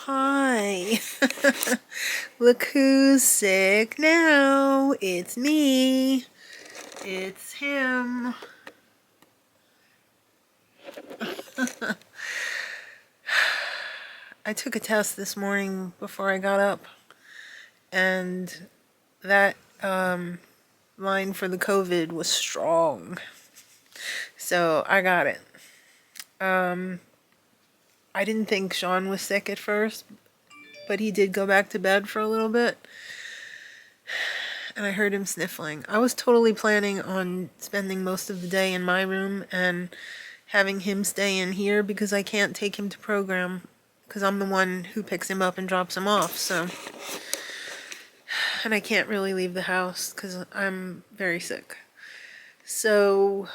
Hi. Look who's sick now. It's me. It's him. I took a test this morning before I got up, and that line for the COVID was strong. So I got it. I didn't think Sean was sick at first, but he did go back to bed for a little bit. And I heard him sniffling. I was totally planning on spending most of the day in my room and having him stay in here because I can't take him to program because I'm the one who picks him up and drops him off. So, and I can't really leave the house because I'm very sick. So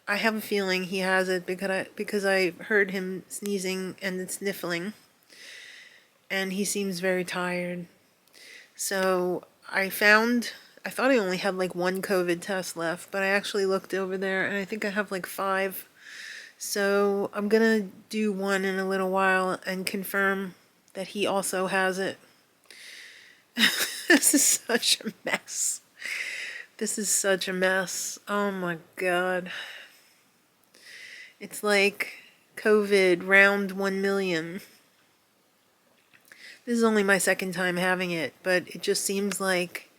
I have a feeling he has it because I heard him sneezing and sniffling, and he seems very tired. So I thought I only had like one COVID test left, but I actually looked over there and I think I have like 5. So I'm gonna do one in a little while and confirm that he also has it. This is such a mess. This is such a mess. Oh my God. It's like COVID round 1 million. This is only my second time having it, but it just seems like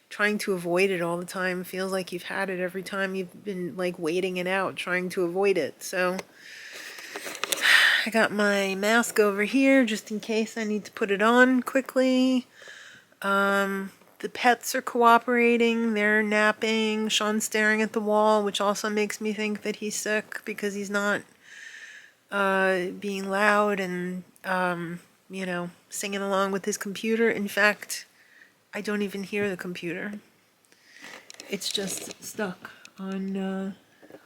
trying to avoid it all the time feels like you've had it every time you've been like waiting it out, trying to avoid it. So I got my mask over here just in case I need to put it on quickly. The pets are cooperating. They're napping. Sean's staring at the wall, which also makes me think that he's sick because he's not being loud and, singing along with his computer. In fact, I don't even hear the computer. It's just stuck on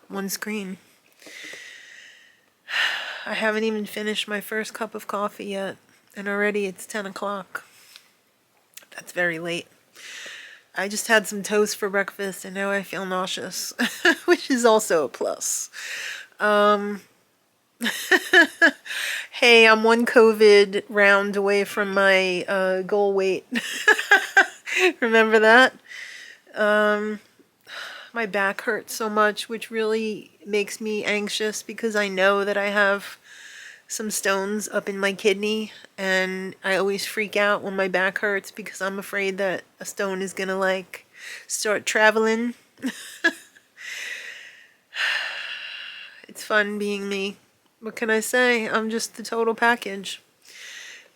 one screen. I haven't even finished my first cup of coffee yet, and already it's 10 o'clock. That's very late. I just had some toast for breakfast, and now I feel nauseous, which is also a plus. Hey, I'm one COVID round away from my goal weight. Remember that? My back hurts so much, which really makes me anxious because I know that I have some stones up in my kidney, and I always freak out when my back hurts because I'm afraid that a stone is gonna like start traveling. It's fun being me. What can I say? I'm just the total package.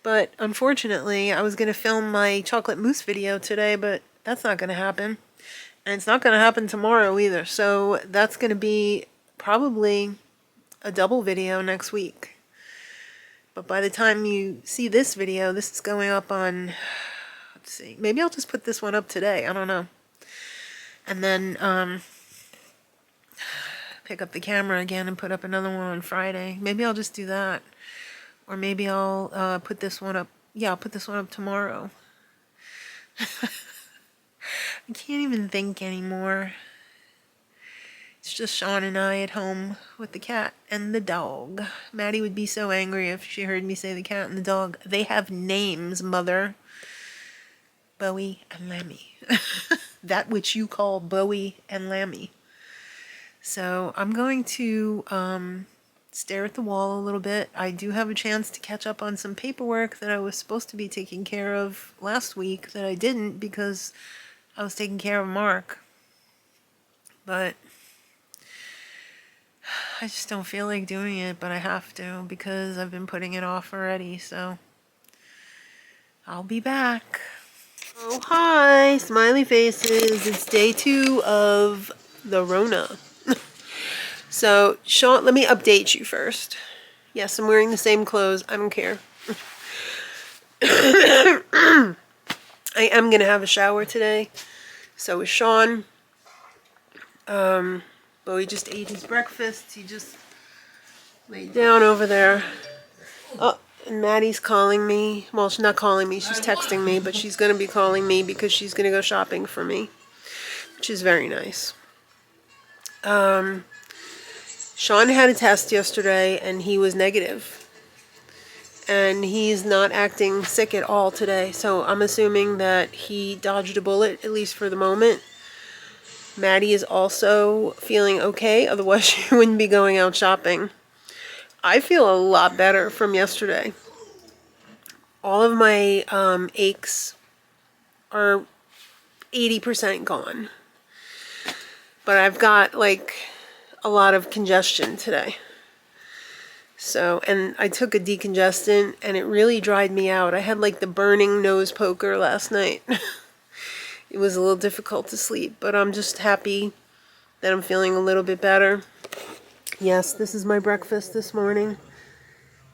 But unfortunately, I was gonna film my chocolate mousse video today, but that's not gonna happen. And it's not gonna happen tomorrow either. So that's gonna be probably a double video next week. But by the time you see this video, this is going up on, let's see, maybe I'll just put this one up today. I don't know. And then pick up the camera again and put up another one on Friday. Maybe I'll just do that. Or maybe I'll put this one up. Yeah, I'll put this one up tomorrow. I can't even think anymore. It's just Sean and I at home with the cat and the dog. Maddie would be so angry if she heard me say the cat and the dog. They have names, Mother. Bowie and Lammy. That which you call Bowie and Lammy. So I'm going to stare at the wall a little bit. I do have a chance to catch up on some paperwork that I was supposed to be taking care of last week that I didn't because I was taking care of Mark. But I just don't feel like doing it, but I have to because I've been putting it off already, so I'll be back. Oh, hi, smiley faces. It's day 2 of the Rona. So, Sean, let me update you first. Yes, I'm wearing the same clothes. I don't care. I am going to have a shower today. So is Sean. Bowie just ate his breakfast. He just laid down over there. Oh, and Maddie's calling me. Well, she's not calling me. She's texting me, but she's going to be calling me because she's going to go shopping for me, which is very nice. Sean had a test yesterday, and he was negative. and he's not acting sick at all today. So I'm assuming that he dodged a bullet, at least for the moment. Maddie is also feeling okay, otherwise she wouldn't be going out shopping. I feel a lot better from yesterday. All of my aches are 80% gone. But I've got like a lot of congestion today. So, and I took a decongestant and it really dried me out. I had like the burning nose poker last night. It was a little difficult to sleep, but I'm just happy that I'm feeling a little bit better. Yes, this is my breakfast this morning.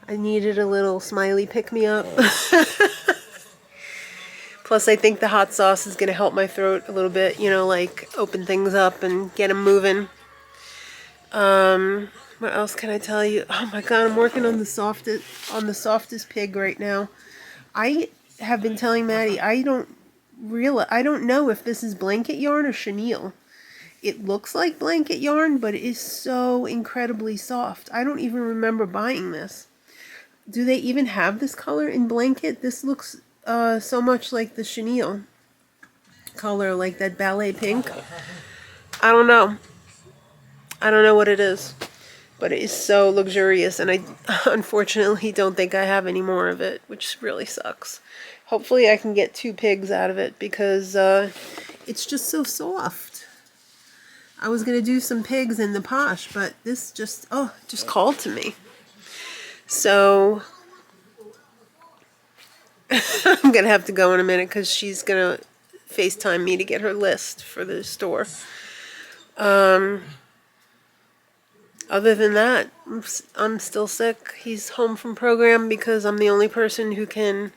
I needed a little smiley pick-me-up. Plus, I think the hot sauce is going to help my throat a little bit, you know, like open things up and get them moving. What else can I tell you? Oh my God, I'm working on the softest pig right now. I have been telling Maddie, I don't know if this is blanket yarn or chenille. It looks like blanket yarn, but it is so incredibly soft. I don't even remember buying this. Do they even have this color in blanket? This looks so much like the chenille color, like that ballet pink. I don't know. I don't know what it is, but it is so luxurious, and I unfortunately don't think I have any more of it, which really sucks. Hopefully I can get 2 pigs out of it because it's just so soft. I was going to do some pigs in the posh, but this just called to me. So I'm going to have to go in a minute because she's going to FaceTime me to get her list for the store. Other than that, I'm still sick. He's home from program because I'm the only person who can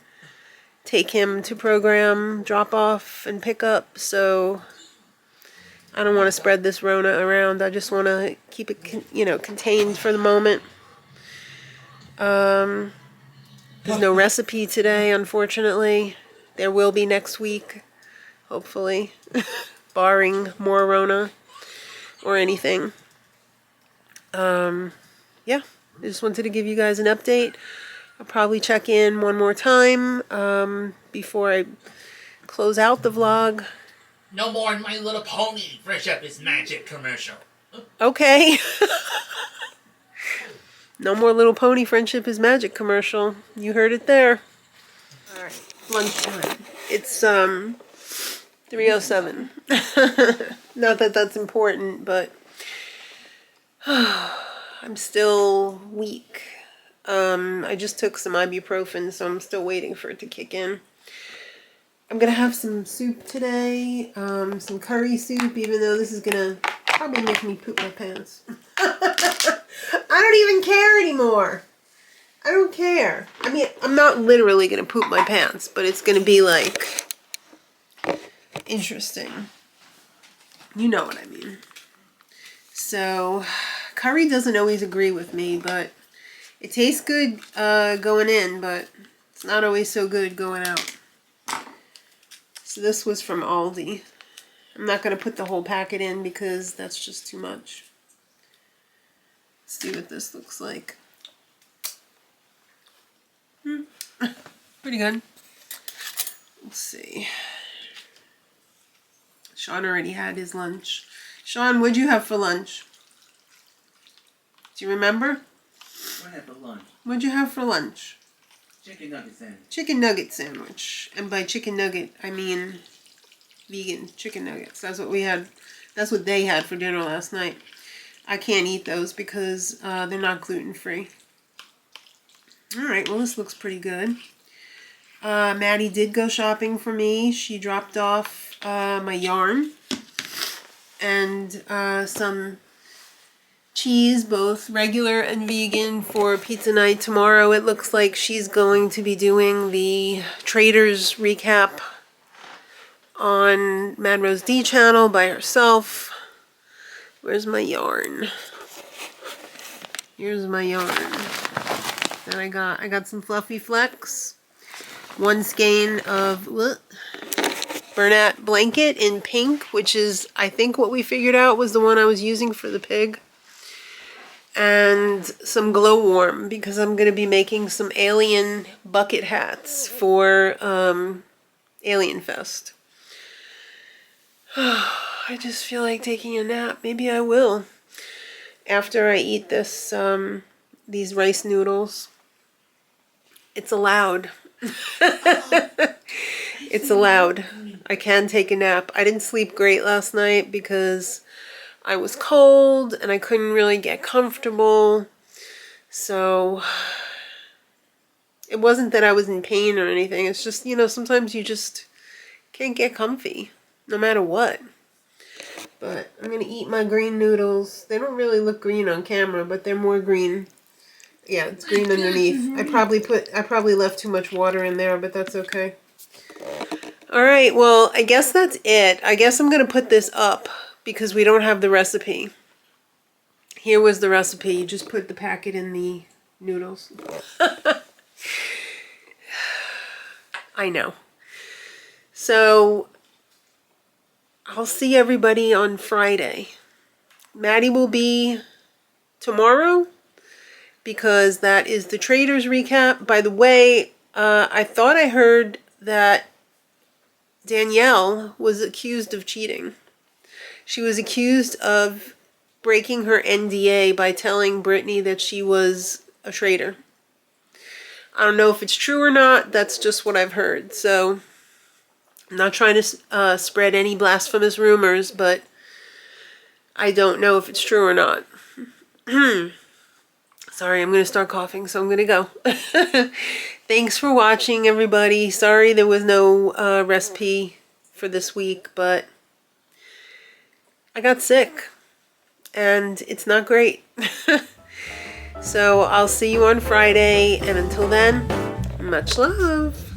take him to program, drop off, and pick up. So I don't want to spread this Rona around. I just want to keep it, contained for the moment. There's no recipe today, unfortunately. There will be next week, hopefully, barring more Rona or anything. Yeah, I just wanted to give you guys an update. I'll probably check in one more time before I close out the vlog. No more My Little Pony Fresh Up His Magic commercial. Okay. No more Little Pony Friendship is Magic commercial. You heard it there. Alright, lunchtime. It's 3:07. Not that that's important, but I'm still weak. I just took some ibuprofen, so I'm still waiting for it to kick in. I'm gonna have some soup today, some curry soup, even though this is gonna probably make me poop my pants. I don't even care anymore. I don't care. I mean, I'm not literally gonna poop my pants, but it's gonna be like interesting. You know what I mean. So, curry doesn't always agree with me, but it tastes good going in, but it's not always so good going out. So this was from Aldi. I'm not going to put the whole packet in because that's just too much. Let's see what this looks like. Pretty good. Let's see. Sean already had his lunch. Sean, what'd you have for lunch? Do you remember? What had for lunch? What'd you have for lunch? Chicken nugget sandwich. Chicken nugget sandwich. And by chicken nugget, I mean vegan chicken nuggets. That's what we had. That's what they had for dinner last night. I can't eat those because they're not gluten-free. Alright, well this looks pretty good. Maddie did go shopping for me. She dropped off my yarn and some cheese, both regular and vegan, for pizza night tomorrow. It looks like she's going to be doing the Traders recap on Mad Rose D channel by herself. Where's my yarn? Here's my yarn that I got. I got some Fluffy Flex, one skein of Bernat blanket in pink, which is, I think, what we figured out was the one I was using for the pig. and some Glow Warm because I'm going to be making some alien bucket hats for Alien Fest. I just feel like taking a nap. Maybe I will after I eat this these rice noodles. It's allowed. It's allowed. I can take a nap. I didn't sleep great last night because I was cold and I couldn't really get comfortable. So it wasn't that I was in pain or anything. It's just, you know, sometimes you just can't get comfy no matter what. But I'm going to eat my green noodles. They don't really look green on camera, but they're more green. Yeah, it's green underneath. I probably left too much water in there, but that's okay. All right, well, I guess that's it. I guess I'm going to put this up because we don't have the recipe. Here was the recipe. You just put the packet in the noodles. I know. So I'll see everybody on Friday. Maddie will be tomorrow because that is the Traders recap. By the way, I thought I heard that Danielle was accused of cheating. She was accused of breaking her NDA by telling Brittany that she was a traitor. I don't know if it's true or not. That's just what I've heard. So I'm not trying to spread any blasphemous rumors, but I don't know if it's true or not. Sorry, I'm going to start coughing, so I'm going to go. Thanks for watching, everybody. Sorry there was no recipe for this week, but I got sick, and it's not great. So I'll see you on Friday, and until then, much love.